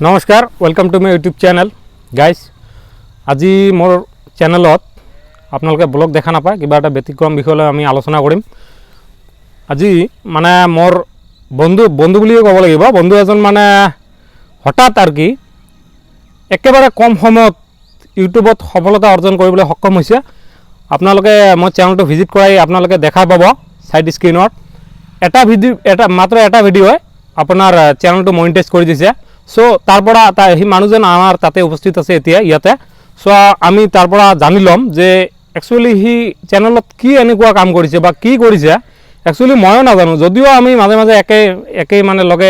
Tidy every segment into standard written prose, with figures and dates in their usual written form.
नमस्कार welcome to my YouTube channel guys আজি मोर चैनलत आपनालोके ब्लग देखा नापाय किबा एटा व्यतिक्रम विषय आमी आलोचना करिम। আজি माने मोर बंधु बंधु बुलिए कब लागिब बंधु एजन माने हठात आर कि एकेबारे कम समयत यूट्यूबत सफलता अर्जन কৰিবলৈ सक्षम হৈছে। आपनालोके मोर चैनलটো ভিজিট कराई आपनालोके देखा पाबो साइड स्क्रीनत एटा भिडिओ एटा मात्र एटा भिडिओ आपनार चैनलটো मनिटाइज কৰি দিছে। सो तारपरा ही मानुजन आमार ताते उपस्थित आछे एतिया इयाते। सो आमी तारपरा जानि लम जे एक्चुअली ही चैनलत कि एनेकुवा काम करिছে बा कि करिছে एक्चुअली मयो नाजानो जदिও आमी माजे माजे एके माने लगे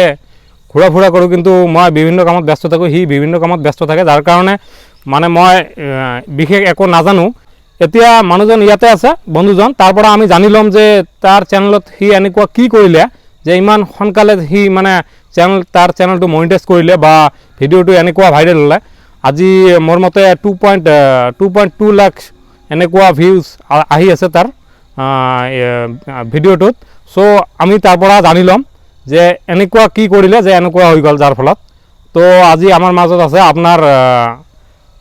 घुरा फुरा करूँ किन्तु मैं विभिन्न कामत व्यस्त थाको ही विभिन्न कामत व्यस्त थाके जार कारणे माने मैं विशेष एको नाजानो। एतिया मानुजन इयाते आछे बंधुजन तारपरा आमी जानि लम जे तार चैनलत ही एनेकुवा कि करिले जे इमान सोनकाले ही माने चैनल तार चैनलটো मनिटाइज करिले बा भिडिओটো एनेकुवा भाइरेल हले। আজি मोर मते 2.2 लाख एनेकुवा ভিউজ आहि आछे तार भिडिओटोत। सो आमी तारपरा जानि लम जे एनेकुवा कि करिले जे एनेकुवा হৈ গল जार फलत। तो আজি आमार মাজত আছে आपनार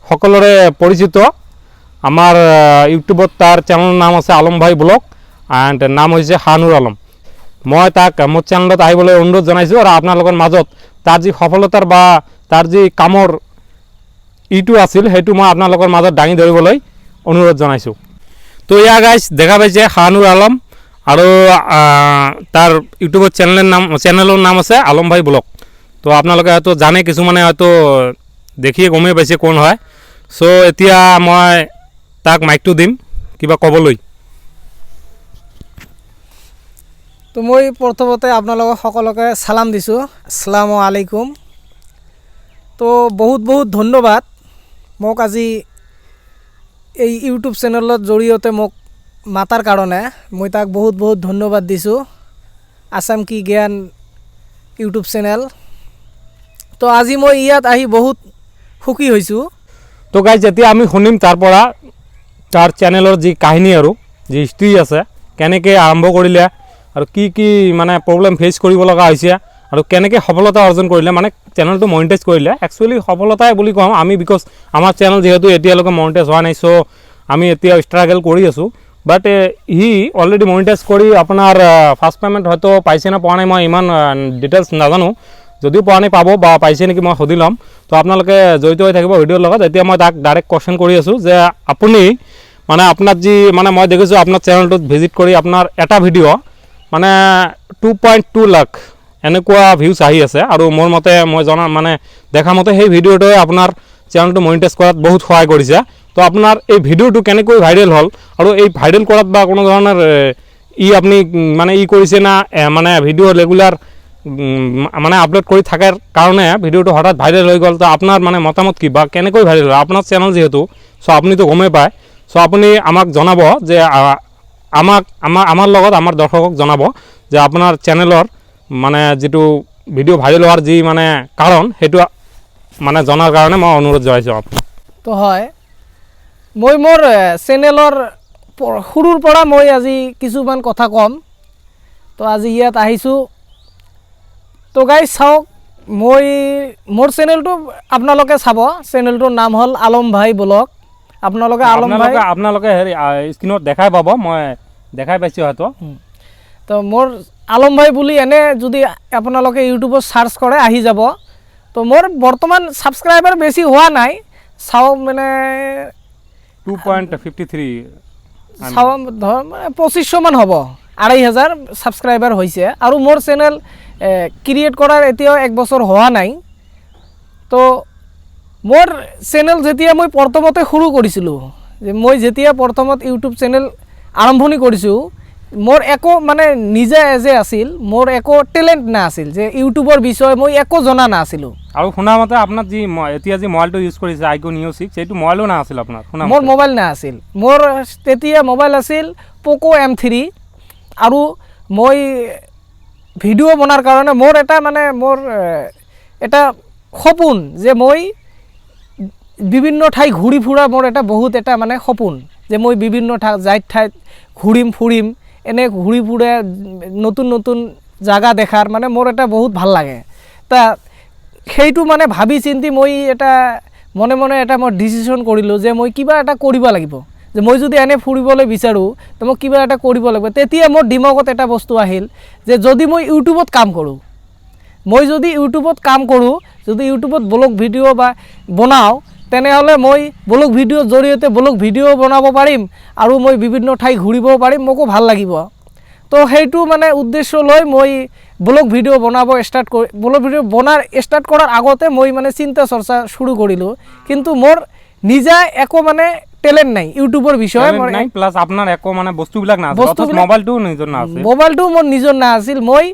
सकलोरे परिचित आमार यूट्यूबत तार चैनल नाम আছে आलम भाई ब्लग एंड नाम হৈছে हानुर आलम। मैं ताक मोर चैनलत आहिबले अनुरोध जनाइছো और आपनालोকৰ মাজত तार जी सफलतार बा तार जी काমৰ इटू आसिल हेतु मैं आपनालोকৰ মাজত दाঙি ধৰিবলৈ अनुरोध जनाइছো। तो या गाइस देखा पाइছে हानुर आलम और तार यूट्यूबर चैनलर नाम আছে आलम भाई ब्लग। तो आपनालोকে হয়তো জানে কিছুমানে হয়তো দেখিয়ে গমে পাইছে কোন হয়। सो এতিয়া মই তাক মাইকটো দিম কিবা কবলৈ। तो मैं प्रथमते आपनालोक सकलोके सालाम दिसो अस्सलामु आलैकुम। तो बहुत बहुत धन्यवाद मोक আজি এই यूट्यूब चैनलत जरिए मोक मातार कारणे मैं ताक बहुत बहुत धन्यवाद दिसो आसाम की ज्ञान यूट्यूब चैनल। तो আজি मैं इयात आहि बहुत सुखी होइसु। तो गाइस जेतिया आमी शुनिम तारपरा तार चैनलर जी काहिनी और जी हिस्ट्री আছে केनेके आरम्भ करिले और कि माने प्रब्लेम फेस करिब लगा होइसे और केनेके सफलता अर्जन करिले माने चैनलটো मनिटाइज करिले एक्चुअली सफलताय बुली कम आमी बिकज आमार चैनल जेहेतु एतियालके मनिटाइज होवा नाइ। सो आमी एतिया स्ट्रागल करि आसु बाट ही अलरेडी मनिटाइज करि आपनार फार्स्ट पेमेंट हयतो पाइसे ना पावा नाइ मैं इमान डिटेल्स नाजानो যদিও পাওয়া নাই পাবো বা পাইছে নেকি मैं সুধি লম। तो आपनालोके जड़ित হৈ থাকিব ভিডিওৰ লগত। এতিয়া মই তাক ডাইৰেক্ট কোৱেশ্চন কৰি আছো যে আপুনি মানে আপনাৰ जी মানে মই দেখিছো আপনাৰ চ্যানেলটোত ভিজিট কৰি আপনার এটা ভিডিও মানে 2.2 लाख एनेकुवा ভিউজ আহি আছে और मोर मते मैं जना माने देखा मते সেই ভিডিওটোৱে আপনাৰ চ্যানেলটো মনিটাইজ কৰাত বহুত সহায় কৰিছে। তো আপনাৰ এই ভিডিওটো কেনেকৈ ভাইৰেল হল और এই ভাইৰেল কৰাত বা কোনো ধৰণৰ ই আপনি মানে ই কৰিছে না মানে ভিডিও ৰেগুলাৰ মানে আপলোড কৰি থাকাৰ কাৰণে ভিডিওটো হঠাৎ ভাইৰেল হৈ গল। তো আপনাৰ মানে মতামত কি বা কেনেকৈ ভাইৰেল হল আপনার চ্যানেল যেহেতু সো আপনি তো গমে পায়। সো আপনি আমাক জনাব যে আমার লগত আমার দর্শকক জনাব যে আপনার চ্যানেলর মানে যেটো ভিডিও ভাইরাল হওয়ার जी মানে কারণ হেতু মানে জানার কারণে মই অনুরোধ জনাইছো আপনাক। तो হয় মই मोर चैनलर शुरूर পৰা মই আজি কিছুমান কথা কম। तो আজি ইয়াত আহিছো। तो गाइस চাওক মই मोर चैनलটো আপোনালোকে চাব। चैनलটোৰ নাম হল আলম ভাই ব্লগ। আপনালোকে হেৰি স্ক্রিনত দেখাই পাব মই দেখাই পাইছো হয়তো। তো मोर आलम भाई बुली एने जुदी आपनालोके यूट्यूबत सार्च करे आहि যাব। तो मोर बर्तमान सबस्क्राइबर बेसि हुआ नाइ साव माने 2.53 साव 2500 मान हबो 2500 सबस्क्राइबर होइसे और मोर चैनल क्रिएट करार एतियो 1 बছर हुआ नाइ। तो मोर चैनल जेतिया मैं प्रथमते शुरू करिसिलु जे मैं जेतिया प्रथमत यूट्यूब चैनल आरम्भणि करिसु मोर एको माने निजे एजे आसिल मोर एको टैलेंट ना आसिल जे यूट्यूबर विषय मैं एको जना ना आसिलु। और শুনা मते आपनार जी एतिया जी मोबाइलটো ইউজ কৰিছে আইকন ইউ 6 সেইটো মোবাইলও না আছিল আপনার শুনা मोर मोबाइल ना आसिल मोर तेतिया मोबाइल आसिल पोको M3 और मैं ভিডিও বনার কারণে मोर এটা মানে मोर এটা সপোন যে মই বিভিন্ন ঠাই ঘুরি ফুৰা मोर এটা বহুত এটা মানে সপোন যে মই বিভিন্ন ঠাইত ঘুৰিম ফুৰিম এনে ঘুৰি ফুৰে নতুন নতুন জায়গা দেখার মানে मोर এটা বহুত ভাল লাগে। তা সেইটো মানে ভাবি চিন্তি মই এটা মনে মনে এটা মই ডিচিশ্যন কৰিলোঁ যে মই কিবা এটা কৰিব লাগিব, যে মই যদি এনে ফুৰিবলৈ বিচাৰোঁ তো মই কিবা এটা কৰিব লাগিব। তেতিয়া মোৰ দিমাগত এটা বস্তু আহিল যে যদি মই ইউটিউবত কাম কৰোঁ, মই যদি ইউটিউবত কাম কৰোঁ, যদি ইউটিউবত ব্লগ ভিডিঅ' বা বনাওঁ, তেনেহ'লে মই ব্লগ ভিডিঅ'ৰ জৰিয়তে ব্লগ ভিডিঅ' বনাব পাৰিম আৰু মই বিভিন্ন ঠাই ঘূৰিব পাৰিম, মোকো ভাল লাগিব। তো সেইটো মানে উদ্দেশ্য লৈ মই ব্লগ ভিডিঅ' বনাব ষ্টাৰ্ট কৰি ব্লগ ভিডিঅ' ষ্টাৰ্ট কৰাৰ আগতে মই মানে চিন্তা চৰ্চা শুৰু কৰিলোঁ। কিন্তু মোৰ নিজা একো মানে টেলেণ্ট নাই ইউটিউবৰ বিষয়ে, মোৰ নাই প্লাস আপনাৰ একো মানে বস্তুবিলাক না আছে, বস্তুবিলাক- মোবাইলটোও নিজৰ না আছে। মোবাইলটো মোৰ নিজৰ নাছিল। মই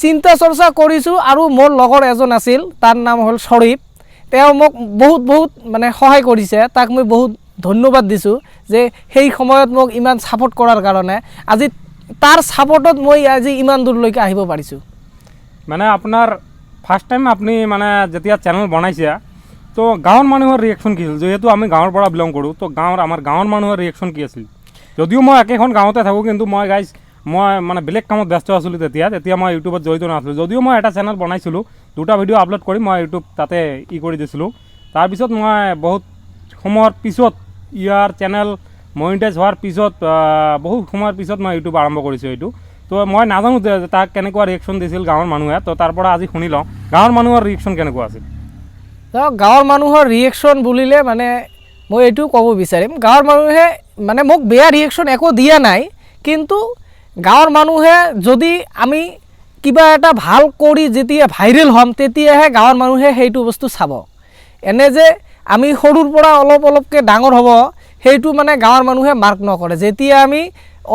চিন্তা চৰ্চা কৰিছোঁ আৰু মোৰ লগৰ এজন আছিল, তাৰ নাম হ'ল শ্বৰীফ। তেওঁ মোক বহুত মানে সহায় কৰিছে, তাক মই বহুত ধন্যবাদ দিছোঁ যে সেই সময়ত মোক ইমান ছাপোৰ্ট কৰাৰ কাৰণে। আজি তাৰ ছাপোৰ্টত মই আজি ইমান দূৰলৈকে আহিব পাৰিছোঁ। মানে আপোনাৰ ফাৰ্ষ্ট টাইম আপুনি মানে যেতিয়া চেনেল বনাইছে তো গাঁৱৰ মানুহৰ ৰিয়েকশ্যন কি আছিল? যেহেতু আমি গাঁৱৰ পৰা বিলং কৰোঁ, তো আমাৰ গাঁৱৰ মানুহৰ ৰিয়েকশ্যন কি আছিল? যদিও মই একেখন গাঁৱতে থাকোঁ, কিন্তু মই মই মানে বেলেগ কামত ব্যস্ত আছিলোঁ তেতিয়া মই ইউটিউবত জড়িত নাছিলোঁ। যদিও মই এটা চেনেল বনাইছিলোঁ, 2টা ভিডিঅ' আপলোড কৰি মই ইউটিউব তাতে কৰি দিছিলোঁ। তাৰপিছত মই বহুত সময়ৰ পিছত ইয়াৰ চেনেল মনিটাইজ হোৱাৰ পিছত বহুত সময়ৰ পিছত মই ইউটিউব আৰম্ভ কৰিছোঁ এইটো। তো মই নাজানো যে তাক কেনেকুৱা ৰিয়েকশ্যন দিছিল গাঁৱৰ মানুহে, তো তাৰ পৰা আজি শুনি লওঁ গাঁৱৰ মানুহৰ ৰিয়েকশ্যন কেনেকুৱা আছিল। গাঁৱৰ মানুহৰ ৰিয়েকশ্যন বুলিলে মানে মই এইটো ক'ব বিচাৰিম, গাঁৱৰ মানুহে মানে মোক বেয়া ৰিয়েকশ্যন একো দিয়া নাই। কিন্তু গাঁৱৰ মানুহে যদি আমি কিবা এটা ভাল কৰি যেতিয়া ভাইৰেল হ'ম, তেতিয়াহে গাঁৱৰ মানুহে সেইটো বস্তু চাব। এনে যে আমি সৰুৰ পৰা অলপকৈ ডাঙৰ হ'ব, সেইটো মানে গাঁৱৰ মানুহে মাৰ্ক নকৰে। যেতিয়া আমি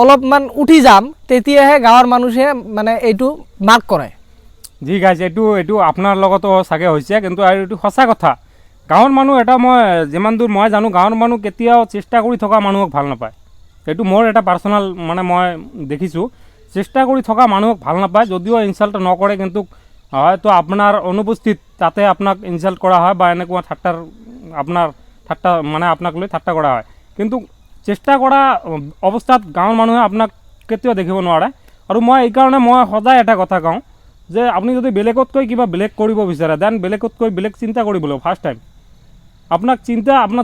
অলপমান উঠি যাম, তেতিয়াহে গাঁৱৰ মানুহে মানে এইটো মাৰ্ক কৰে। জি গাইজ, এইটো আপোনাৰ লগতো চাগে হৈছে, কিন্তু আৰু এইটো সঁচা কথা। গাঁৱৰ মানুহ এটা মই যিমান দূৰ মই জানো, গাঁৱৰ মানুহ কেতিয়াও চেষ্টা কৰি থকা মানুহক ভাল নাপায়। এইটো মোৰ এটা পাৰ্চনেল মানে মই দেখিছোঁ, চেষ্টা কৰি থকা মানুহক ভাল নাপায়। যদিও ইনচাল্ট নকৰে, কিন্তু হয়তো আপোনাৰ অনুপস্থিত তাতে আপোনাক ইনচাল্ট কৰা হয় বা এনেকুৱা ঠাট্টা মানে আপোনাক লৈ ঠাট্টা কৰা হয়। কিন্তু চেষ্টা কৰা অৱস্থাত গাঁৱৰ মানুহে আপোনাক কেতিয়াও দেখিব নোৱাৰে। আৰু মই এইকাৰণে মই সদায় এটা কথা কওঁ যে আপুনি যদি বেলেগতকৈ কিবা বেলেগ কৰিব বিচাৰে, দেন বেলেগতকৈ বেলেগ চিন্তা কৰিব লাগিব। ফাৰ্ষ্ট টাইম আপোনাক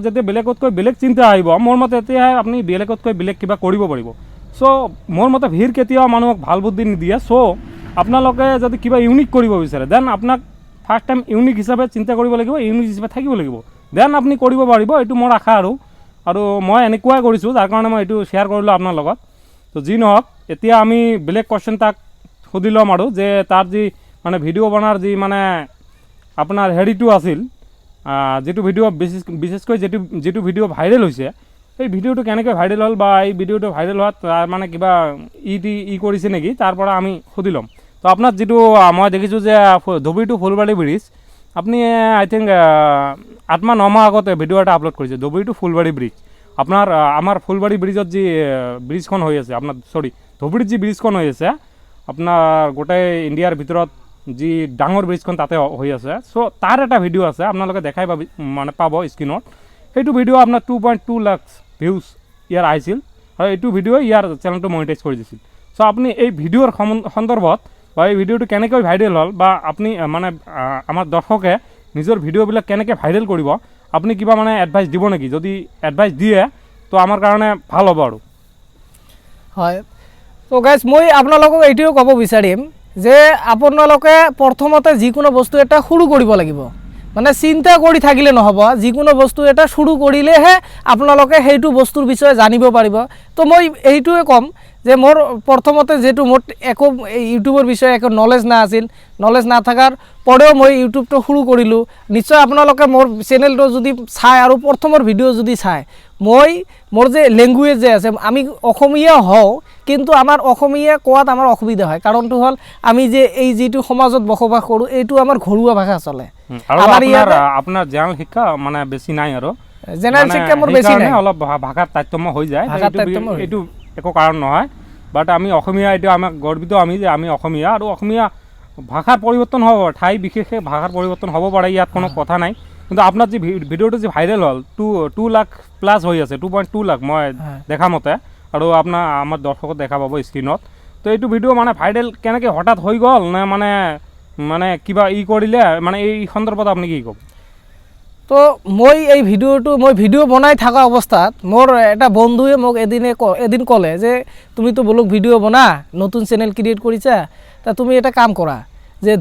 যেতিয়া বেলেগতকৈ বেলেগ চিন্তা আহিব, মোৰ মতে তেতিয়াহে আপুনি বেলেগতকৈ বেলেগ কিবা কৰিব পাৰিব। চ' মোৰ মতে ভিৰ কেতিয়াও মানুহক ভাল বুদ্ধি নিদিয়ে। চ' আপোনালোকে যদি কিবা ইউনিক কৰিব বিচাৰে, দেন আপোনাক ফাৰ্ষ্ট টাইম ইউনিক হিচাপে চিন্তা কৰিব লাগিব, ইউনিক হিচাপে থাকিব লাগিব, দেন আপুনি কৰিব পাৰিব। এইটো মোৰ আশা আৰু মই এনেকুৱাই কৰিছোঁ, যাৰ কাৰণে মই এইটো শ্বেয়াৰ কৰিলোঁ আপোনাৰ লগত। তো যি নহওক, এতিয়া আমি বেলেগ কুৱেশ্যন তাক সুধি ল'ম আৰু যে তাৰ যি মানে ভিডিঅ' বনাৰ যি মানে আপোনাৰ হেৰিটো আছিল, যিটো ভিডিঅ' বিশেষকৈ যিটো ভিডিঅ' ভাইৰেল হৈছে, সেই ভিডিঅ'টো কেনেকৈ ভাইৰেল হ'ল বা এই ভিডিঅ'টো ভাইৰেল হোৱাত তাৰ মানে কিবা কৰিছে নেকি, তাৰ পৰা আমি সুধি ল'ম। তো আপোনাৰ যিটো মই দেখিছোঁ যে ধুবুৰী টু ফুলবাৰী ব্ৰিজ, আপুনি আই থিংক 8 মাহ 9 মাহ আগতে ভিডিঅ' এটা আপলোড কৰিছে, ধুবুৰী টু ফুলবাৰী ব্ৰিজ। আপোনাৰ আমাৰ ফুলবাৰী ব্ৰিজত যি ব্ৰিজখন হৈ আছে, আপোনাৰ ধুবুৰীত যি ব্ৰিজখন হৈ আছে, আপোনাৰ গোটেই ইণ্ডিয়াৰ ভিতৰত যি ডাঙৰ ব্ৰিজখন তাতে হৈ আছে। চ' তাৰ এটা ভিডিঅ' আছে, আপোনালোকে দেখাই পাব স্ক্ৰীনত। সেইটো ভিডিঅ' আপোনাৰ 2.2 লাখ ভিউজ ইয়াৰ আহিছিল, আৰু এইটো ভিডিঅ' ইয়াৰ চেনেলটো মনিটাইজ কৰি দিছিল। চ' আপুনি এই ভিডিঅ'ৰ সন্দৰ্ভত বা এই ভিডিঅ'টো কেনেকৈ ভাইৰেল হ'ল, বা আপুনি মানে আমাৰ দৰ্শকে নিজৰ ভিডিঅ'বিলাক কেনেকৈ ভাইৰেল কৰিব, আপুনি কিবা মানে এডভাইচ দিব নেকি? যদি এডভাইচ দিয়ে তো আমাৰ কাৰণে ভাল হ'ব। আৰু হয়, তো গাইজ মই আপোনালোকক এইটোও ক'ব বিচাৰিম যে আপোনালোকে প্ৰথমতে যিকোনো বস্তু এটা শুৰু কৰিব লাগিব। মানে চিন্তা কৰি থাকিলে নহ'ব, যিকোনো বস্তু এটা শুৰু কৰিলেহে আপোনালোকে সেইটো বস্তুৰ বিষয়ে জানিব পাৰিব। তো মই এইটোৱে ক'ম যে মোৰ প্ৰথমতে যিহেতু মোৰ একো ইউটিউবৰ বিষয়ে একো নলেজ নাথাকাৰ পৰেও মই ইউটিউবটো শুৰু কৰিলোঁ। নিশ্চয় আপোনালোকে মোৰ চেনেলটো যদি চায় আৰু প্ৰথমৰ ভিডিঅ' যদি চায়, মোৰ যে লেংগুৱেজ যে আছে, আমি অসমীয়া হওঁ, কিন্তু আমাৰ অসমীয়া কোৱাত আমাৰ অসুবিধা হয়। কাৰণটো হ'ল আমি যে এই যিটো সমাজত বসবাস কৰোঁ, এইটো আমাৰ ঘৰুৱা ভাষা চলে। আপোনাৰ জেনেৰেল শিক্ষা মানে বেছি নাই, আৰু জেনেৰেল শিক্ষা মোৰ বেছি নাই, অলপ ভাষাৰ তাৰতম্য হৈ যায়। এইটো একো কাৰণ নহয়, বাট আমি অসমীয়া, এইটো আমাক গৰ্বিত আমি যে আমি অসমীয়া। আৰু অসমীয়া ভাষাৰ পৰিৱৰ্তন হ'ব, ঠাই বিশেষে ভাষাৰ পৰিৱৰ্তন হ'ব পাৰে, ইয়াত কোনো কথা নাই। কিন্তু আপোনাৰ যি ভিডিঅ'টো যি ভাইৰেল হ'ল, 2 লাখ প্লাছ হৈ আছে, 2.2 লাখ মই দেখা মতে, আৰু আমাৰ দৰ্শকক দেখা পাব স্ক্ৰীনত। তো এইটো ভিডিঅ' মানে ভাইৰেল কেনেকৈ হঠাৎ হৈ গ'ল, নে মানে মানে কিবা ই কৰিলে মানে এই সন্দৰ্ভত আপুনি কি ক'ব? তো মই এই ভিডিঅ' বনাই থকা অৱস্থাত মোৰ এটা বন্ধুৱে মোক এদিন ক'লে যে তুমিতো ব্লগ ভিডিঅ' বনা, নতুন চেনেল ক্ৰিয়েট কৰিছা, তা তুমি এটা কাম কৰা যে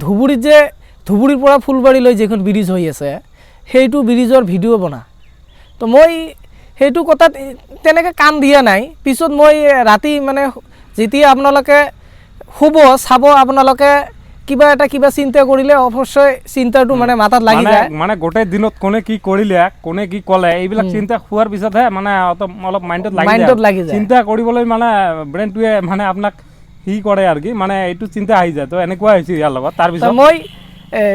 ধুবুৰীৰ পৰা ফুলবাৰীলৈ যিখন ব্ৰিজ হৈ আছে সেইটো ব্ৰিজৰ ভিডিঅ' বনা। তো মই সেইটো কথাত তেনেকৈ কাম দিয়া নাই। পিছত মই ৰাতি মানে যেতিয়া আপোনালোকে শুব চাব, আপোনালোকে কিবা চিন্তা কৰিলে অৱশ্যই চিন্তাটো মানে মাথাত লাগি যায়। মানে গোটেই দিনত কোনে কি কৰিলে, কোনে কি ক'লে, এইবিলাক চিন্তা হোৱাৰ পিছতহে মানে অলপ মাইণ্ডত লাগি যায়। চিন্তা কৰিবলৈ মানে ব্ৰেইনটোৱে মানে আপোনাক কি কৰে আৰু কি মানে এইটো চিন্তা আহি যায়। তো এনেকুৱা হৈছে ইয়াৰ লগত। তাৰপিছত মই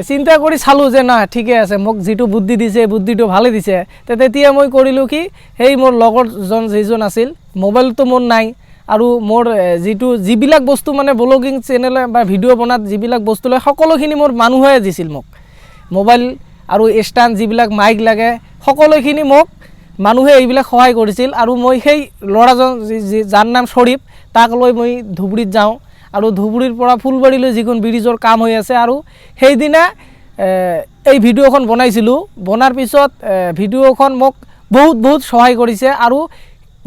চিন্তা কৰি চালোঁ যে না ঠিকে আছে, মোক যিটো বুদ্ধি দিছে বুদ্ধিটো ভালে দিছে। তেতিয়া মই কৰিলোঁ কি, সেই মোৰ লগৰজন যিজন আছিল, মোবাইলটো মোৰ নাই আৰু মোৰ যিবিলাক বস্তু মানে ব্লগিং চেনেল বা ভিডিঅ' বনাত যিবিলাক বস্তু লয় সকলোখিনি মোৰ মানুহে দিছিল মোক। মোবাইল আৰু ষ্টেণ্ড যিবিলাক মাইক লাগে সকলোখিনি মোক মানুহে এইবিলাক সহায় কৰিছিল। আৰু মই সেই ল'ৰাজন যাৰ নাম শ্বৰীফ, তাক লৈ মই ধুবুৰীত যাওঁ আৰু ধুবুৰীৰ পৰা ফুলবাৰীলৈ যিখন ব্ৰিজৰ কাম হৈ আছে আৰু সেইদিনা এই ভিডিঅ'খন বনাইছিলোঁ। বনাৰ পিছত ভিডিঅ'খন মোক বহুত সহায় কৰিছে আৰু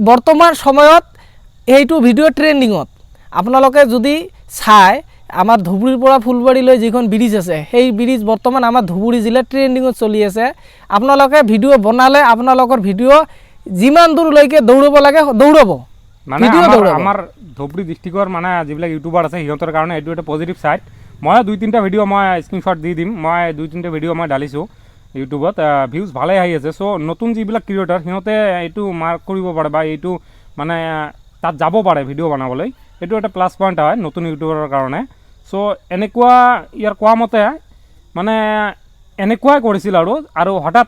বৰ্তমান সময়ত এইটো ভিডিঅ' ট্ৰেণ্ডিঙত। আপোনালোকে যদি চাই আমাৰ ধুবুৰীৰ পৰা ফুলবাৰীলৈ যিখন ব্ৰিজ আছে সেই ব্ৰিজ বৰ্তমান আমাৰ ধুবুৰী জিলাত ট্ৰেণ্ডিঙত চলি আছে। আপোনালোকে ভিডিঅ' বনালে আপোনালোকৰ ভিডিঅ' যিমান দূৰলৈকে দৌৰাব লাগে দৌৰাব। মানে আমাৰ ধুবুৰী ডিষ্ট্ৰিক্টৰ মানে যিবিলাক ইউটিউবাৰ আছে সিহঁতৰ কাৰণে এইটো এটা পজিটিভ ছাইড। মই 2-3টা ভিডিঅ' মই স্ক্ৰীনশ্বট দি দিম। মই 2-3টা ভিডিঅ' মই ঢালিছোঁ ইউটিউবত, ভিউজ ভালেই আহি আছে। চ' নতুন যিবিলাক ক্ৰিয়েটৰ সিহঁতে এইটো মাৰ্ক কৰিব পাৰে বা এইটো মানে তাত যাব পাৰে ভিডিঅ' বনাবলৈ। এইটো এটা প্লাছ পইণ্ট হয় নতুন ইউটিউবাৰৰ কাৰণে। চ' এনেকুৱা ইয়াৰ কোৱা মতে মানে এনেকুৱাই কৰিছিল আৰু হঠাৎ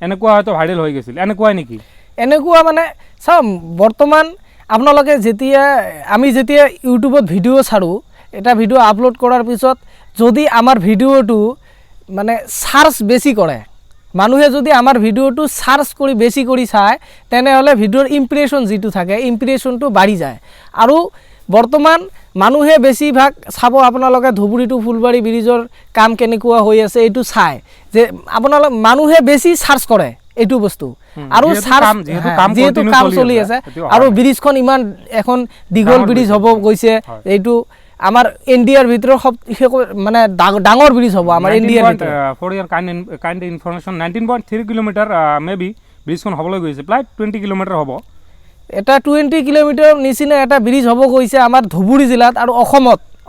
এনেকুৱা হয়তো ভাইৰেল হৈ গৈছিল, এনেকুৱাই নেকি? এনেকুৱা মানে চাওক, বৰ্তমান আপোনালোকে আমি যেতিয়া ইউটিউবত ভিডিঅ' চালোঁ, এটা ভিডিঅ' আপলোড কৰাৰ পিছত যদি আমাৰ ভিডিঅ'টো মানে চাৰ্চ বেছি কৰে, মানুহে যদি আমাৰ ভিডিঅ'টো চাৰ্চ কৰি বেছি কৰি চায়, তেনেহ'লে ভিডিঅ'ৰ ইম্প্ৰেশ্যন যিটো থাকে ইম্প্ৰেশ্যনটো বাঢ়ি যায়। আৰু বৰ্তমান মানুহে বেছিভাগ চাব আপোনালোকে ধুবুৰী টু ফুলবাৰী ব্ৰিজৰ কাম কেনেকুৱা হৈ আছে এইটো চায় যে মানুহে বেছি চাৰ্চ কৰে এইটো বস্তু। আৰু যিহেতু কাম চলি আছে আৰু ব্ৰিজখন ইমান এখন দীঘল ব্ৰিজ হ'ব গৈছে, এইটো আমাৰ ইণ্ডিয়াৰ ভিতৰত মানে ডাঙৰ ব্ৰিজ হ'ব আমাৰ ইণ্ডিয়াৰ ভিতৰত। For your kind information 19.3 kilometre may be ব্ৰিজখন হ'বলৈ গৈছে, প্ৰায় 20 কিলোমিটাৰ হ'ব। এটা 20 কিলোমিটাৰ নিচিনা এটা ব্ৰিজ হ'ব গৈছে আমাৰ ধুবুৰী জিলাত আৰু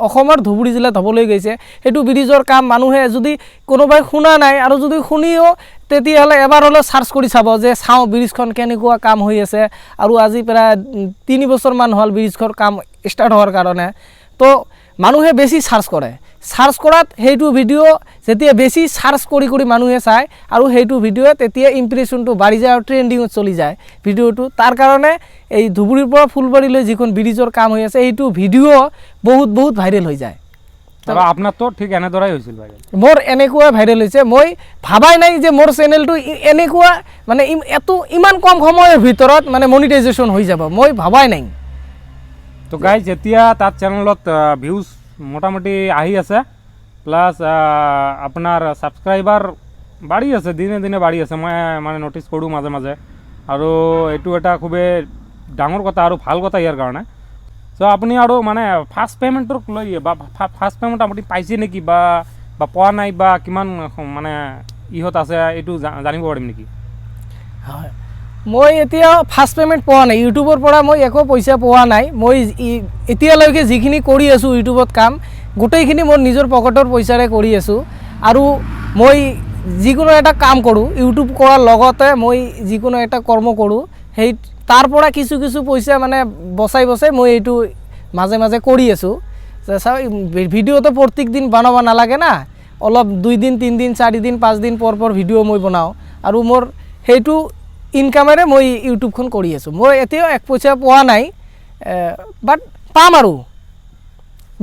অসমৰ ধুবুৰী জিলাত হ'বলৈ গৈছে। সেইটো ব্ৰিজৰ কাম মানুহে যদি কোনোবাই শুনা নাই আৰু যদি শুনিও তেতিয়াহ'লে এবাৰ হ'লেও চাৰ্চ কৰি চাব যে চাওঁ ব্ৰিজখন কেনেকুৱা কাম হৈ আছে। আৰু আজি প্ৰায় 3 বছৰমান হ'ল ব্ৰিজখন কাম ষ্টাৰ্ট হোৱাৰ কাৰণে। তো মানুহে বেছি চাৰ্চ কৰে, চাৰ্চ কৰাত সেইটো ভিডিঅ' যেতিয়া বেছি চাৰ্চ কৰি মানুহে চায় আৰু সেইটো ভিডিঅ'য়ে তেতিয়া ইম্প্ৰেশ্যনটো বাঢ়ি যায় আৰু ট্ৰেণ্ডিঙত চলি যায় ভিডিঅ'টো। তাৰ কাৰণে এই ধুবুৰীৰ পৰা ফুলবাৰীলৈ যিখন ব্ৰিজৰ কাম হৈ আছে এইটো ভিডিঅ' বহুত ভাইৰেল হৈ যায়। আপোনাৰতো ঠিক এনেদৰেই হৈছিল? মোৰ এনেকুৱা ভাইৰেল হৈছে, মই ভাবাই নাই যে মোৰ চেনেলটো এনেকুৱা মানে ইমান কম সময়ৰ ভিতৰত মানে মনিটাইজেশ্যন হৈ যাব, মই ভাবাই নাই। তো গাইজ যেতিয়া তাত চেনেলত ভিউজ মোটামুটি আহি আছে, প্লাছ আপোনাৰ ছাবস্ক্ৰাইবাৰ বাঢ়ি আছে, দিনে বাঢ়ি আছে, মই মানে ন'টিছ কৰোঁ মাজে মাজে। আৰু এইটো এটা খুবেই ডাঙৰ কথা আৰু ভাল কথা ইয়াৰ কাৰণে। চ' আপুনি আৰু মানে ফাৰ্ষ্ট পে'মেণ্টক লৈ বা ফাৰ্ষ্ট পে'মেণ্ট আপুনি পাইছে নেকি বা পোৱা নাই বা কিমান মানে ইহঁত আছে এইটো জানিব পাৰিম নেকি? হয়, মই এতিয়া ফাৰ্ষ্ট পে'মেণ্ট পোৱা নাই ইউটিউবৰ পৰা, মই একো পইচা পোৱা নাই। মই এতিয়ালৈকে যিখিনি কৰি আছোঁ ইউটিউবত কাম গোটেইখিনি মোৰ নিজৰ পকেটৰ পইচাৰে কৰি আছোঁ। আৰু মই যিকোনো এটা কাম কৰোঁ ইউটিউব কৰাৰ লগতে মই যিকোনো এটা কৰ্ম কৰোঁ, সেই তাৰ পৰা কিছু পইচা মানে বচাই মই এইটো মাজে মাজে কৰি আছোঁ। চাওঁ ভিডিঅ'টো প্ৰত্যেক দিন বনাব নালাগে না, অলপ 2 দিন 3 দিন 4 দিন 5 দিন পৰ ভিডিঅ' মই বনাওঁ আৰু মোৰ সেইটো ইনকামেৰে মই ইউটিউবখন কৰি আছোঁ। মই এতিয়াও 1 পইচা পোৱা নাই, বাট পাম আৰু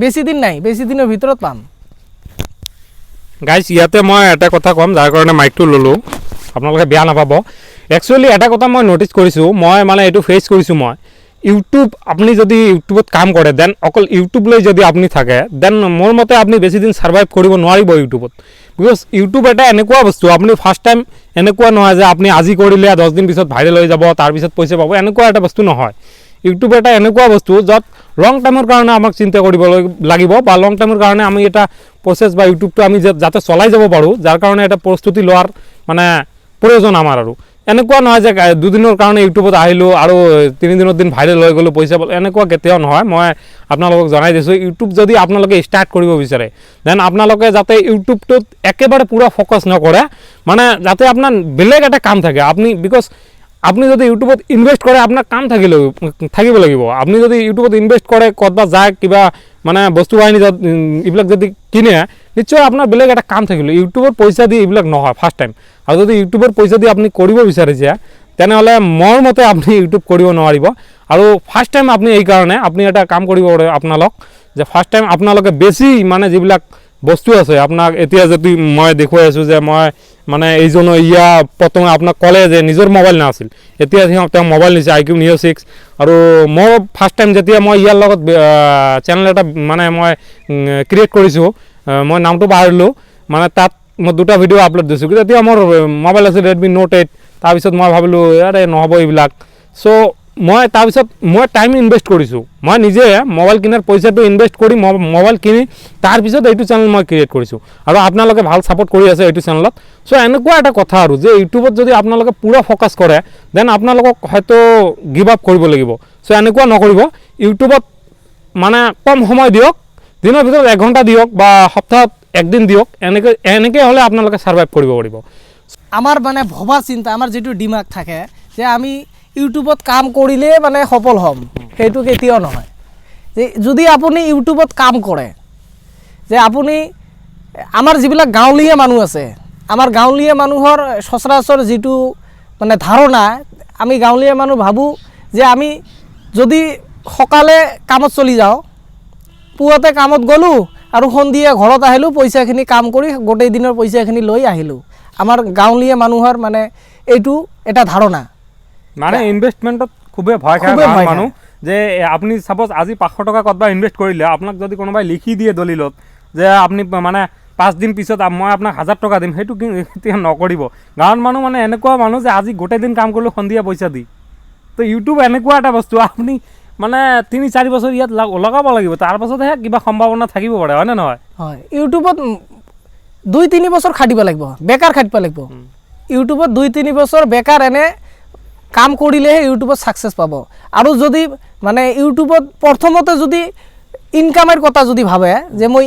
বেছি দিন নাই, বেছি দিনৰ ভিতৰত পাম। গাইজ ইয়াতে মই এটা কথা ক'ম, যাৰ কাৰণে মাইকটো ল'লোঁ, আপোনালোকে বেয়া নাপাব। একচুৱেলি এটা কথা মই ন'টিছ কৰিছোঁ, মই মানে এইটো ফেচ কৰিছোঁ মই ইউটিউব আপনি যদি ইউটিউবত কাম কৰে দেন অকল ইউটিউব লৈ যদি আপনি থাকে দেন মোৰ মতে আপনি বেছি দিন সাৰ্ভাইভ কৰিব নোৱাৰিব ইউটিউবত বিকজ ইউটিউব এটা এনেকুৱা বস্তু আপনি ফাৰ্স্ট টাইম এনেকুৱা নহয় যে আপনি আজি কৰিলে 10 দিন পিছত ভাইৰেল হৈ যাব তাৰ পিছত পইচা পাব এনেকুৱা এটা বস্তু নহয় ইউটিউব এটা এনেকুৱা বস্তু য'ত লং টাইমৰ কাৰণে আমাক চিন্তা কৰিব লাগিব বা লং টাইমৰ কাৰণে আমি এটা প্ৰচেছ বা ইউটিউবটো আমি যাতে চলাই যাব পাৰোঁ যাৰ কাৰণে এটা প্ৰস্তুতি লোৱাৰ মানে প্ৰয়োজন আমাৰ আৰু এনেকুৱা নহয় যে দুদিনৰ কাৰণে ইউটিউবত আহিলোঁ আৰু 3 দিনৰ দিন ভাইৰেল হৈ গ'লোঁ পইচা পালোঁ এনেকুৱা কেতিয়াও নহয় মই আপোনালোকক জনাই দিছোঁ ইউটিউব যদি আপোনালোকে ষ্টাৰ্ট কৰিব বিচাৰে দেন আপোনালোকে যাতে ইউটিউবটোত একেবাৰে পূৰা ফ'কাছ নকৰে মানে যাতে আপোনাৰ বেলেগ এটা কাম থাকে আপুনি বিকজ আপনি যদি ইউটিউবত ইনভেষ্ট কৰে আপনার কাম থাকিব লাগিব আপনি যদি ইউটিউবত ইনভেষ্ট করে কতবা যায় কিবা মানে বস্তু বাহিনী এইবিলাক যদি কিনে নিশ্চয় আপনার বেলেগ একটা কাম থাকিব ইউটিউবর পয়সা দিয়ে এইবিলাক নহয় ফার্স্ট টাইম আর যদি ইউটিউবর পয়সা দিয়ে আপনি কৰিব বিচাৰিছে তেনেহ'লে মোৰ মতে আপনি ইউটিউব কৰিব নোৱাৰিব আৰু ফাৰ্স্ট টাইম আপনি এই কাৰণে আপনি এটা কাম কৰিব আপোনালোক যে ফার্স্ট টাইম আপোনালোকে বেছি মানে যিবিলাক বস্তু আছে আপোনাক এতিয়া যদি মই দেখুৱাই আছোঁ যে মই মানে এইজন ইয়া প্ৰথমে আপোনাক ক'লে যে নিজৰ মোবাইল নাছিল এতিয়া তেওঁ মোবাইল নিছে IQ Neo 6 আৰু মোৰ ফাৰ্ষ্ট টাইম যেতিয়া মই ইয়াৰ লগত চেনেল এটা মানে মই ক্ৰিয়েট কৰিছোঁ মই নামটো পাহৰিলোঁ মানে তাত মই 2টা ভিডিঅ' আপলোড দিছোঁ তেতিয়া মোৰ মোবাইল আছে Redmi Note 8 তাৰপিছত মই ভাবিলোঁ আৰে নহ'ব এইবিলাক চ' মই তাৰপিছত মই টাইম ইনভেষ্ট কৰিছোঁ মই নিজে মোবাইল কিনাৰ পইচাটো ইনভেষ্ট কৰি মোবাইল কিনি তাৰপিছত এইটো চেনেল মই ক্ৰিয়েট কৰিছোঁ আৰু আপোনালোকে ভাল ছাপোৰ্ট কৰি আছে এইটো চেনেলত চ' এনেকুৱা এটা কথা আৰু যে ইউটিউবত যদি আপোনালোকে পূৰা ফ'কাছ কৰে দেন আপোনালোকক হয়তো গিভ আপ কৰিব লাগিব চ' এনেকুৱা নকৰিব ইউটিউবত মানে কম সময় দিয়ক দিনৰ ভিতৰত 1 ঘণ্টা দিয়ক বা সপ্তাহত 1 দিন দিয়ক এনেকৈ হ'লে আপোনালোকে ছাৰ্ভাইভ কৰিব পাৰিব আমাৰ মানে ভবা চিন্তা আমাৰ যিটো দিমাগ থাকে যে আমি ইউটিউবত কাম কৰিলে মানে সফল হ'ম সেইটো কেতিয়াও নহয় যে যদি আপুনি ইউটিউবত কাম কৰে যে আপুনি আমাৰ যিবিলাক গাঁৱলীয়া মানুহ আছে আমাৰ গাঁৱলীয়া মানুহৰ সচৰাচৰ যিটো মানে ধাৰণা আমি গাঁৱলীয়া মানুহ ভাবোঁ যে আমি যদি সকালে কামত চলি যাওঁ পুৱাতে কামত গ'লোঁ আৰু সন্ধিয়া ঘৰত আহিলোঁ পইচাখিনি কাম কৰি গোটেই দিনৰ পইচাখিনি লৈ আহিলোঁ আমাৰ গাঁৱলীয়া মানুহৰ মানে এইটো এটা ধাৰণা মানে ইনভেষ্টমেন্টত খুবেই ভয় খায় মানুহ যে আপনি সাপোজ আজি 500 টকা কতবা ইনভেষ্ট কৰিলে আপোনাক যদি কোনোবাই লিখি দিয়ে দলিলত যে আপনি মানে 5 দিন পিছত মই আপোনাক 1000 টকা দিম সেইটো কেতিয়া নকৰিব গাঁৱৰ মানুহ মানে এনেকুৱা মানুহ যে আজি গোটেই দিন কাম কৰিলে সন্ধিয়া পইচা দি তো ইউটিউব এনেকুৱা এটা বস্তু আপনি মানে 3-4 বছৰ ইয়াত লগাব লাগিব তাৰ পাছতহে কিবা সম্ভাৱনা থাকিব পাৰে হয় নে নহয় হয় ইউটিউবত 2-3 বছৰ খাটিব লাগিব বেকাৰ খাটিব লাগিব ইউটিউবত 2-3 বছৰ বেকাৰ এনে কাম কৰিলেহে ইউটিউবত সাকসেস পাব আৰু যদি মানে ইউটিউবত প্ৰথমতে যদি ইনকামৰ কথা যদি ভাবে যে মই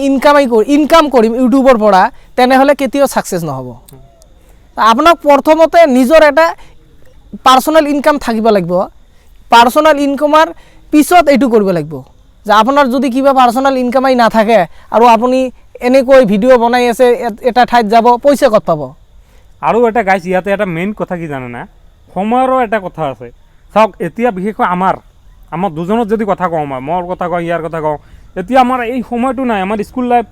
ইনকাম কৰিম ইউটিউবৰ পৰা তেনেহ'লে কেতিয়াও সাকসেস নহব আপোনাক প্ৰথমতে নিজৰ এটা পাৰ্সোনাল ইনকাম থাকিব লাগিব পাৰ্সোনাল ইনকামৰ পিছত এইটো কৰিব লাগিব যে আপোনাৰ যদি কিবা পাৰ্সোনাল ইনকামই নাথাকে আৰু আপুনি এনেকৈ ভিডিঅ' বনাই আছে এটা ঠাইত যাব পইচা কত পাব আৰু এটা গাইছ ইয়াতে এটা মেইন কথা কি জানে না সময়ৰো এটা কথা আছে চাওক এতিয়া বিশেষকৈ আমাৰ দুজনত যদি কথা কওঁ মোৰ কথা কওঁ ইয়াৰ কথা কওঁ এতিয়া আমাৰ এই সময়টো নাই আমাৰ স্কুল লাইফ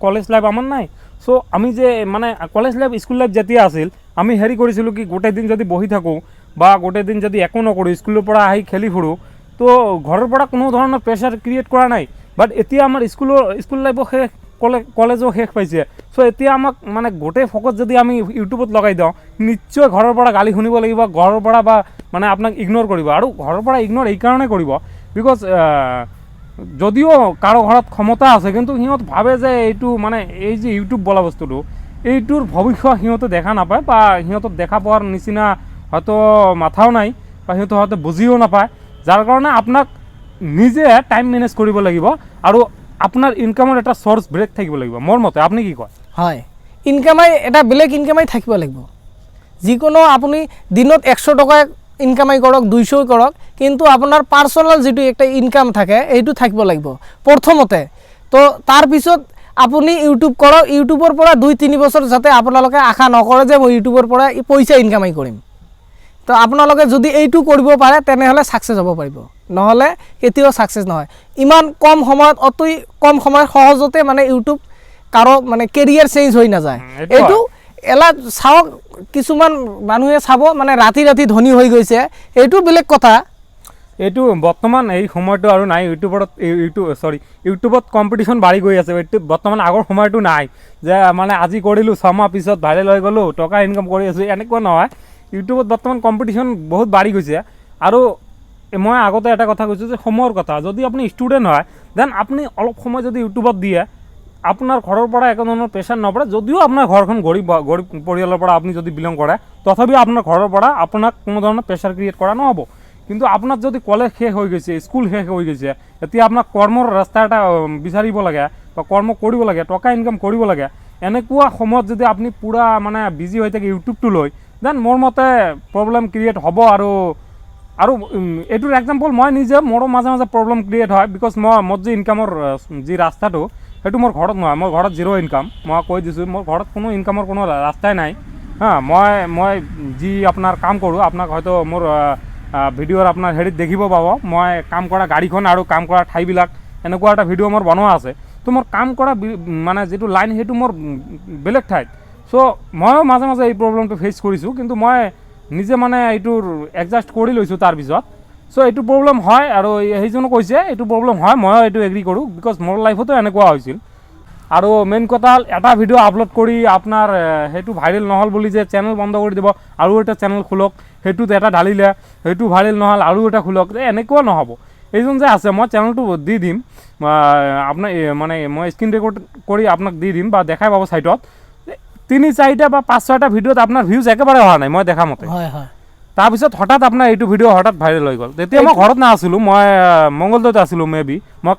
কলেজ লাইফ আমাৰ নাই চ' আমি যে মানে কলেজ লাইফ স্কুল লাইফ যেতিয়া আছিল আমি হেৰি কৰিছিলোঁ কি গোটেই দিন যদি বহি থাকোঁ বা গোটেই দিন যদি একো নকৰোঁ স্কুলৰ পৰা আহি খেলি ফুৰোঁ তো ঘৰৰ পৰা কোনো ধৰণৰ প্ৰেছাৰ ক্ৰিয়েট কৰা নাই বাট এতিয়া আমাৰ স্কুল লাইফো শেষ কলেজো শেষ পাইছে চ' এতিয়া আমাক মানে গোটেই ফ'কাছ যদি আমি ইউটিউবত লগাই দিওঁ নিশ্চয় ঘৰৰ পৰা গালি শুনিব লাগিব ঘৰৰ পৰা বা মানে আপোনাক ইগন'ৰ কৰিব আৰু ঘৰৰ পৰা ইগন'ৰ এইকাৰণে কৰিব বিকজ যদিও কাৰো ঘৰত ক্ষমতা আছে কিন্তু সিহঁত ভাবে যে এইটো মানে এই যে ইউটিউব বোলা বস্তুটো এইটোৰ ভৱিষ্যত সিহঁতে দেখা নাপায় বা সিহঁতক দেখা পোৱাৰ নিচিনা হয়তো মাথাও নাই বা সিহঁতে হয়তো বুজিও নাপায় যাৰ কাৰণে আপোনাক নিজে টাইম মেনেজ কৰিব লাগিব আৰু আপোনাৰ ইনকামৰ এটা সোৰ্স ব্ৰেক থাকিব লাগিব মোৰ মতে আপনি কি কয় হয় ইনকামাই এটা বেলেগ ইনকামাই থাকিব লাগিব যিকোনো আপুনি দিনত 100 টকা ইনকামাই কৰক 200 কৰক কিন্তু আপোনাৰ পাৰ্সোনাল যেটো একটা ইনকাম থাকে এইটো থাকিব লাগিব প্ৰথমতে তো তাৰ পিছত আপুনি ইউটিউব কৰক ইউটিউবৰ পৰা 2-3 বছৰ যাতে আপোনালোকে আশা নকৰে যে মই ইউটিউবৰ পৰা পইচা ইনকামাই কৰিম তো আপোনালোকে যদি এইটো কৰিব পাৰে তেনেহলে সাকসেস হ'ব পাৰিব নহলে কেতিয়াও সাকসেস নহয় ইমান কম সময়ত অতি কম সময় সহজতে মানে ইউটিউব কাৰো মানে কেৰিয়াৰ চেঞ্জ হৈ না যায় এইটো এলা চাওক কিছুমান মানুহে চাব মানে ৰাতি ধনী হৈ গৈছে এইটো বেলেগ কথা এইটো বৰ্তমান এই সময়টো আৰু নাই ইউটিউবত কম্পিটিশ্যন বাঢ়ি গৈ আছে। এইটো বৰ্তমান আগৰ সময়টো নাই যে মানে আজি কৰিলোঁ 6 মাহ পিছত ভাইৰেল হৈ গ'লোঁ, টকা ইনকাম কৰি আছোঁ, এনেকুৱা নহয়। ইউটিউবত বৰ্তমান কম্পিটিশ্যন বহুত বাঢ়ি গৈছে। আৰু মই আগতে এটা কথা কৈছোঁ যে সময়ৰ কথা, যদি আপুনি ষ্টুডেণ্ট হয় দেন আপুনি অলপ সময় যদি ইউটিউবত দিয়ে, আপোনাৰ ঘৰৰ পৰা একো ধৰণৰ প্ৰেছাৰ নপৰে। যদিও আপোনাৰ ঘৰখন গৰীব পৰিয়ালৰ পৰা আপুনি যদি বিলং কৰে, তথাপিও আপোনাৰ ঘৰৰ পৰা আপোনাক কোনো ধৰণৰ প্ৰেছাৰ ক্ৰিয়েট কৰা নহ'ব। কিন্তু আপোনাৰ যদি কলেজ শেষ হৈ গৈছে, স্কুল শেষ হৈ গৈছে, এতিয়া আপোনাক কৰ্মৰ ৰাস্তা এটা বিচাৰিব লাগে বা কৰ্ম কৰিব লাগে, টকা ইনকাম কৰিব লাগে, এনেকুৱা সময়ত যদি আপুনি পূৰা মানে বিজি হৈ থাকে ইউটিউবটো লৈ, দেন মোৰ মতে প্ৰব্লেম ক্ৰিয়েট হ'ব। আৰু এইটোৰ এক্সাম্পল মই নিজে, মোৰো মাজে মাজে প্ৰব্লেম ক্ৰিয়েট হয়। বিকজ মোৰ যি ইনকামৰ যি ৰাস্তাটো, সেইটো মোৰ ঘৰত নহয়। মোৰ ঘৰত জিৰ' ইনকাম, মই কৈ দিছোঁ। মোৰ ঘৰত কোনো ইনকামৰ কোনো ৰাস্তাই নাই। মই যি আপোনাৰ কাম কৰোঁ, আপোনাক হয়তো মোৰ ভিডিঅ'ৰ আপোনাৰ হেৰিত দেখিব পাব, মই কাম কৰা গাড়ীখন আৰু কাম কৰা ঠাইবিলাক এনেকুৱা এটা ভিডিঅ' মোৰ বনোৱা আছে। তো মোৰ কাম কৰা মানে যিটো লাইন, সেইটো মোৰ বেলেগ ঠাইত। চ' ময়ো মাজে মাজে এই প্ৰব্লেমটো ফেচ কৰিছোঁ, কিন্তু মই নিজে মানে এইটোৰ এডজাষ্ট কৰি লৈছোঁ তাৰপিছত। চ' এইটো প্ৰব্লেম হয়, আৰু সেইজনো কৈছে এইটো প্ৰব্লেম হয়, ময়ো এইটো এগ্ৰী কৰোঁ। বিকজ মোৰ লাইফতো এনেকুৱা হৈছিল। আৰু মেইন কথা হ'ল, এটা ভিডিঅ' আপলোড কৰি আপোনাৰ সেইটো ভাইৰেল নহ'ল বুলি যে চেনেল বন্ধ কৰি দিব, আৰু এটা চেনেল খোলক, সেইটোত এটা ঢালিলে, সেইটো ভাইৰেল নহ'ল আৰু এটা খোলক, এনেকুৱা নহ'ব। এইজন যে আছে, মই চেনেলটো দি দিম আপোনাৰ, মানে মই স্ক্ৰীন ৰেকৰ্ড কৰি আপোনাক দি দিম বা দেখাই পাব চাইটত। 3-4টা বা 5-6টা ভিডিঅ'ত আপোনাৰ ভিউজ একেবাৰে অহা নাই মই দেখা মতে। তাৰপিছত হঠাৎ আপোনাৰ এইটো ভিডিঅ' হঠাৎ ভাইৰেল হৈ গ'ল। তেতিয়া মই ঘৰত নাছিলোঁ, মই মংগলদৈত আছিলোঁ। মেবি মই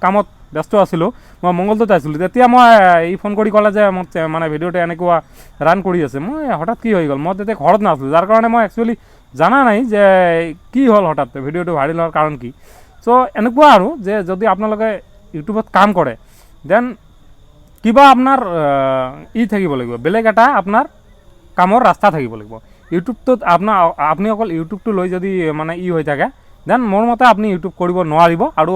কামত ব্যস্ত আছিলোঁ, মই মংগলদৈত আছিলোঁ। তেতিয়া মই ফোন কৰি ক'লে যে মোক মানে ভিডিঅ'টো এনেকুৱা ৰান কৰি আছে। মই হঠাৎ কি হৈ গ'ল, মই তেতিয়া ঘৰত নাছিলোঁ, যাৰ কাৰণে মই একচুৱেলি জানা নাই যে কি হ'ল হঠাৎ ভিডিঅ'টো ভাইৰেল হোৱাৰ কাৰণ কি। চ' এনেকুৱা আৰু যে যদি আপোনালোকে ইউটিউবত কাম কৰে, দেন কিবা আপোনাৰ থাকিব লাগিব, বেলেগ এটা আপোনাৰ কামৰ ৰাস্তা থাকিব লাগিব। ইউটিউবটোত আপুনি অকল ইউটিউবটো লৈ যদি মানে হৈ থাকে, দেন মোৰ মতে আপুনি ইউটিউব কৰিব নোৱাৰিব। আৰু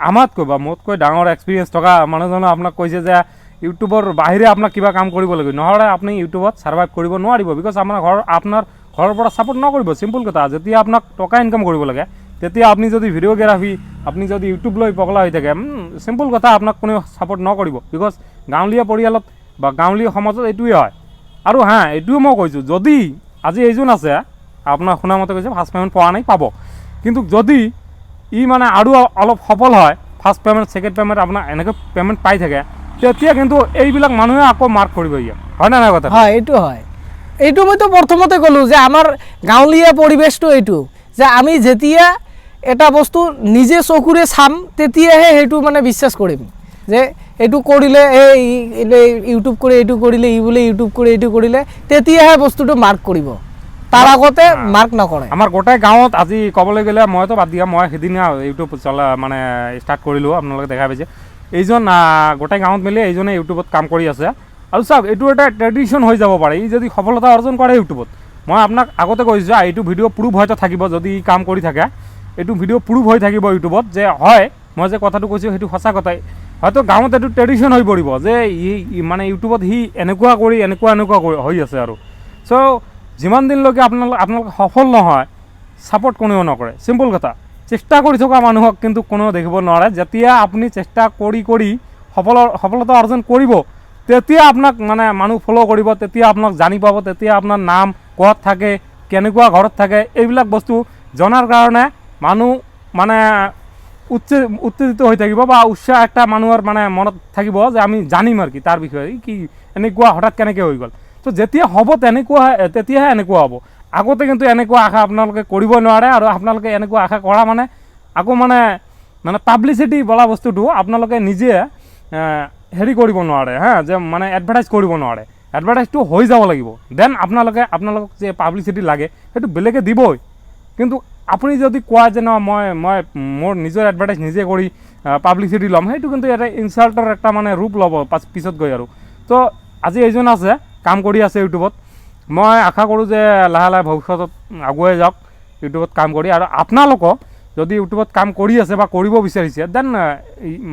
আমাতকৈ বা মোতকৈ ডাঙৰ এক্সপিৰিয়েঞ্চ থকা মানুহজনে আপোনাক কৈছে যে ইউটিউবৰ বাহিৰে আপোনাক কিবা কাম কৰিব লাগিব, নহ'লে আপুনি ইউটিউবত ছাৰ্ভাইভ কৰিব নোৱাৰিব। বিকজ আপোনাৰ ঘৰৰ পৰা ছাপোৰ্ট নকৰিব। চিম্পল কথা, যেতিয়া আপোনাক টকা ইনকাম কৰিব লাগে, তেতিয়া আপুনি যদি ভিডিঅ'গ্ৰাফী, আপুনি যদি ইউটিউব লৈ পগলা হৈ থাকে, চিম্পল কথা, আপোনাক কোনেও ছাপোৰ্ট নকৰিব। বিকজ গাঁৱলীয়া পৰিয়ালত বা গাঁৱলীয়া সমাজত এইটোৱে হয়। আৰু এইটোও মই কৈছোঁ, যদি আজি এইজন আছে, আপোনাৰ শুনামতে কৈছে ফাৰ্ষ্ট পে'মেণ্ট পোৱা নাই, পাব। কিন্তু যদি মানে আৰু অলপ সফল হয়, ফাৰ্ষ্ট পে'মেণ্ট, ছেকেণ্ড পে'মেণ্ট আপোনাৰ এনেকৈ পে'মেণ্ট পাই থাকে, তেতিয়া কিন্তু এইবিলাক মানুহে আকৌ মাৰ্ক কৰিব ইয়াত, হয় নে নাই কথা? হয়, এইটো হয়। এইটো মইতো প্ৰথমতে ক'লোঁ যে আমাৰ গাঁৱলীয়া পৰিৱেশটো এইটো, যে আমি যেতিয়া এটা বস্তু নিজে চকুৰে চাম, তেতিয়াহে সেইটো মানে বিশ্বাস কৰিম যে এইটো কৰিলে, ইউটিউব কৰি এইটো কৰিলে, বোলে ইউটিউব কৰি এইটো কৰিলে, তেতিয়াহে বস্তুটো মাৰ্ক কৰিব, তাৰ আগতে মাৰ্ক নকৰে। আমাৰ গোটেই গাঁৱত আজি ক'বলৈ গ'লে, মইতো বাদ দিয়া, মই সেইদিনা ইউটিউব মানে ষ্টাৰ্ট কৰিলোঁ, আপোনালোকে দেখা পাইছে। এইজন গোটেই গাঁৱত মিলি এইজনে ইউটিউবত কাম কৰি আছে। আৰু চাওক, এইটো এটা ট্ৰেডিশ্যন হৈ যাব পাৰে, যদি সফলতা অৰ্জন কৰে ইউটিউবত। মই আপোনাক আগতে কৈছোঁ, এইটো ভিডিঅ' প্ৰুফ হয়তো থাকিব, যদি কাম কৰি থাকে, এইটো ভিডিঅ' প্ৰুফ হৈ থাকিব ইউটিউবত যে হয়, মই যে কথাটো কৈছোঁ সেইটো সঁচা কথাই। হয়তো গাঁৱত এইটো ট্ৰেডিশ্যন হৈ পৰিব যে মানে ইউটিউবত এনেকুৱা কৰি এনেকুৱা হৈ আছে আৰু। চ' যিমান দিনলৈকে আপোনালোকে সফল নহয়, ছাপোৰ্ট কোনেও নকৰে। চিম্পল কথা, চেষ্টা কৰি থকা মানুহক কিন্তু কোনেও দেখিব নোৱাৰে। যেতিয়া আপুনি চেষ্টা কৰি সফলতা অৰ্জন কৰিব, তেতিয়া আপোনাক মানে মানুহ ফ'ল' কৰিব, তেতিয়া আপোনাক জানি পাব, তেতিয়া আপোনাৰ নাম ক'ত থাকে, কেনেকুৱা ঘৰত থাকে, এইবিলাক বস্তু জনাৰ কাৰণে মানুহ মানে উত্তেজিত হৈ থাকিব, বা উৎসাহ একটা মানুহৰ মানে মনত থাকিব যে আমি জানিম আৰু কি তাৰ বিষয়ে, কি এনেকুৱা হঠাৎ কেনেকৈ হৈ গ'ল। তো যেতিয়া হ'ব তেতিয়াহে এনেকুৱা হ'ব। আগতে কিন্তু এনেকুৱা আশা আপোনালোকে কৰিব নোৱাৰে। আৰু আপোনালোকে এনেকুৱা আশা কৰা মানে আকৌ মানে পাব্লিচিটি বোলা বস্তুটো আপোনালোকে নিজে হেৰি কৰিব নোৱাৰে, যে মানে এডভাৰটাইজ কৰিব নোৱাৰে। এডভাৰটাইজটো হৈ যাব লাগিব, দেন আপোনালোকক যে পাব্লিচিটি লাগে সেইটো বেলেগে দিবই। কিন্তু আপুনি যদি কোৱা যে মই মোৰ নিজৰ এডভাৰটাইজ নিজে কৰি পাব্লিচিটি ল'ম, সেইটো কিন্তু এটা ইনচাল্টৰ এটা মানে ৰূপ ল'ব পিছত গৈ আৰু। তো আজি এইজন আছে, কাম কৰি আছে ইউটিউবত। মই আশা কৰোঁ যে লাহে লাহে ভৱিষ্যতত আগুৱাই যাওক ইউটিউবত কাম কৰি। আৰু আপোনালোকক যদি ইউটিউবত কাম কৰি আছে বা কৰিব বিচাৰিছে, দেন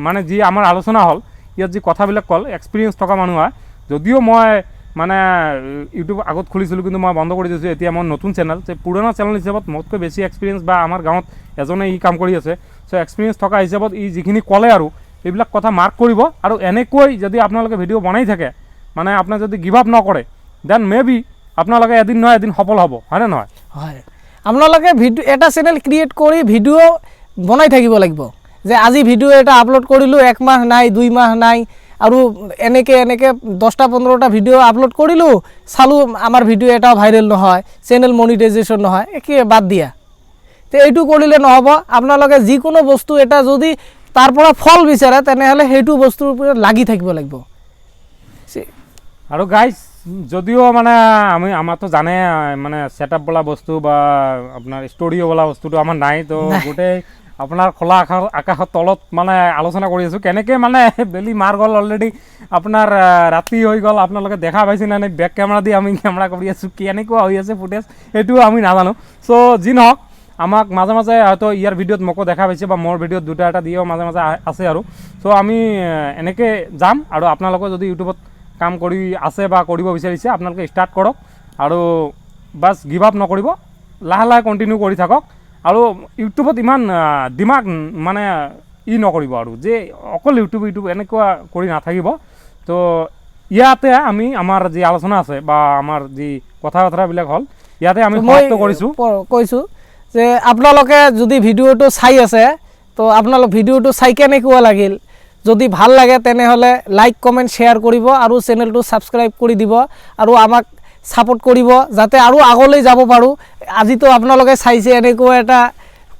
মানে যি আমাৰ আলোচনা হ'ল, ইয়াত যি কথাবিলাক ক'ল, এক্সপিৰিয়েঞ্চ থকা মানুহ হয়। যদিও মই মানে ইউটিউব আগত খুলিছিলোঁ কিন্তু মই বন্ধ কৰি দিছোঁ এতিয়া মই নতুন চেনেল পুৰণা চেনেল হিচাপত মোতকৈ বেছি এক্সপিৰিয়েঞ্চ বা আমাৰ গাঁৱত এজনে ই কাম কৰি আছে চ' এক্সপিৰিয়েঞ্চ থকা হিচাপত ই যিখিনি ক'লে আৰু এইবিলাক কথা মাৰ্ক কৰিব আৰু এনেকৈ যদি আপোনালোকে ভিডিঅ' বনাই থাকে মানে আপোনাৰ যদি গিভ আপ নকৰে দেন মে বি আপোনালোকে এদিন নহয় এদিন সফল হ'ব হয়নে নহয় হয় আপোনালোকে ভিডিঅ' এটা চেনেল ক্ৰিয়েট কৰি ভিডিঅ' বনাই থাকিব লাগিব যে আজি ভিডিঅ' এটা আপলোড কৰিলোঁ 1 মাহ নাই 2 মাহ নাই আৰু এনেকৈ 10টা 15টা ভিডিঅ' আপলোড কৰিলোঁ চালোঁ আমাৰ ভিডিঅ' এটাও ভাইৰেল নহয় চেনেল মনিটাইজেশ্যন নহয় একে বাদ দিয়া তো এইটো কৰিলে নহ'ব আপোনালোকে যিকোনো বস্তু এটা যদি তাৰ পৰা ফল বিচাৰে তেনেহ'লে সেইটো বস্তুৰ ওপৰত লাগি থাকিব লাগিব আৰু গাইজ যদিও মানে আমাৰতো জানে মানে ছেটআপ বোলা বস্তু বা আপোনাৰ ষ্টুডিঅ' বোলা বস্তুটো আমাৰ নাই তো গোটেই আপোনাৰ খোলা আকাশৰ তলত মানে আলোচনা কৰি আছোঁ কেনেকৈ মানে বেলি মাৰ গ'ল অলৰেডি আপোনাৰ ৰাতি হৈ গ'ল আপোনালোকে দেখা পাইছে নে বেক কেমেৰা দি আমি কেমেৰা কৰি আছোঁ কেনেকুৱা হৈ আছে ফুটেজ সেইটোও আমি নাজানো চ' যি নহওক আমাক মাজে মাজে হয়তো ইয়াৰ ভিডিঅ'ত মোকো দেখা পাইছে বা মোৰ ভিডিঅ'ত দুটা এটা দিও মাজে মাজে আছে আৰু চ' আমি এনেকৈ যাম আৰু আপোনালোকে যদি ইউটিউবত কাম কৰি আছে বা কৰিব বিচাৰিছে আপোনালোকে ষ্টাৰ্ট কৰক আৰু বাছ গিভ আপ নকৰিব লাহে লাহে কণ্টিনিউ কৰি থাকক আৰু ইউটিউবত ইমান দিমাগ মানে নকৰিব আৰু যে অকল ইউটিউব এনেকুৱা কৰি নাথাকিব তো ইয়াতে আমি আমাৰ যি আলোচনা আছে বা আমাৰ যি কথা বতৰাবিলাক হ'ল ইয়াতে আমি সমাপ্ত কৰিছোঁ কৈছোঁ যে আপোনালোকে যদি ভিডিঅ'টো চাই আছে তো আপোনালোক ভিডিঅ'টো চাই কেনেকুৱা লাগিল যদি ভাল লাগে তেনেহ'লে লাইক কমেণ্ট শ্বেয়াৰ কৰিব আৰু চেনেলটো ছাবস্ক্ৰাইব কৰি দিব আৰু আমাক ছাপোৰ্ট কৰিব যাতে আৰু আগলৈ যাব পাৰোঁ আজিতো আপোনালোকে চাইছে এনেকুৱা এটা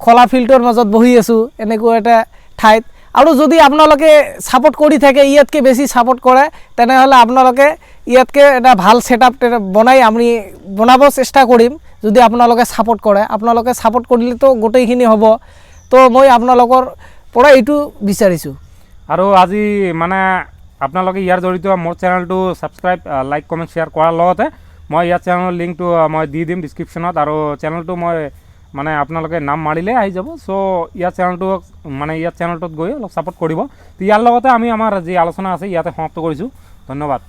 খোলা ফিল্ডৰ মাজত বহি আছোঁ এনেকুৱা এটা ঠাইত আৰু যদি আপোনালোকে ছাপোৰ্ট কৰি থাকে ইয়াতকৈ বেছি ছাপোৰ্ট কৰে তেনেহ'লে আপোনালোকে ইয়াতকৈ এটা ভাল ছেটআপ বনাই আমি বনাব চেষ্টা কৰিম যদি আপোনালোকে ছাপোৰ্ট কৰে আপোনালোকে ছাপোৰ্ট কৰিলেতো গোটেইখিনি হ'ব তো মই আপোনালোকৰ পৰা এইটো বিচাৰিছোঁ আৰু আজি মানে আপোনালোকে ইয়াৰ জৰিয়তে মোৰ চেনেলটো ছাবস্ক্ৰাইব লাইক কমেণ্ট শ্বেয়াৰ কৰাৰ লগতে মই ইয়াৰ চেনেলৰ লিংকটো মই দি দিম ডিছক্ৰিপশ্যনত আৰু চেনেলটো মই মানে আপোনালোকে নাম মাৰিলে আহি যাব চ' ইয়াৰ চেনেলটোত গৈ অলপ ছাপোৰ্ট কৰিব তো ইয়াৰ লগতে আমি আমাৰ যি আলোচনা আছে ইয়াতে সমাপ্ত কৰিছোঁ ধন্যবাদ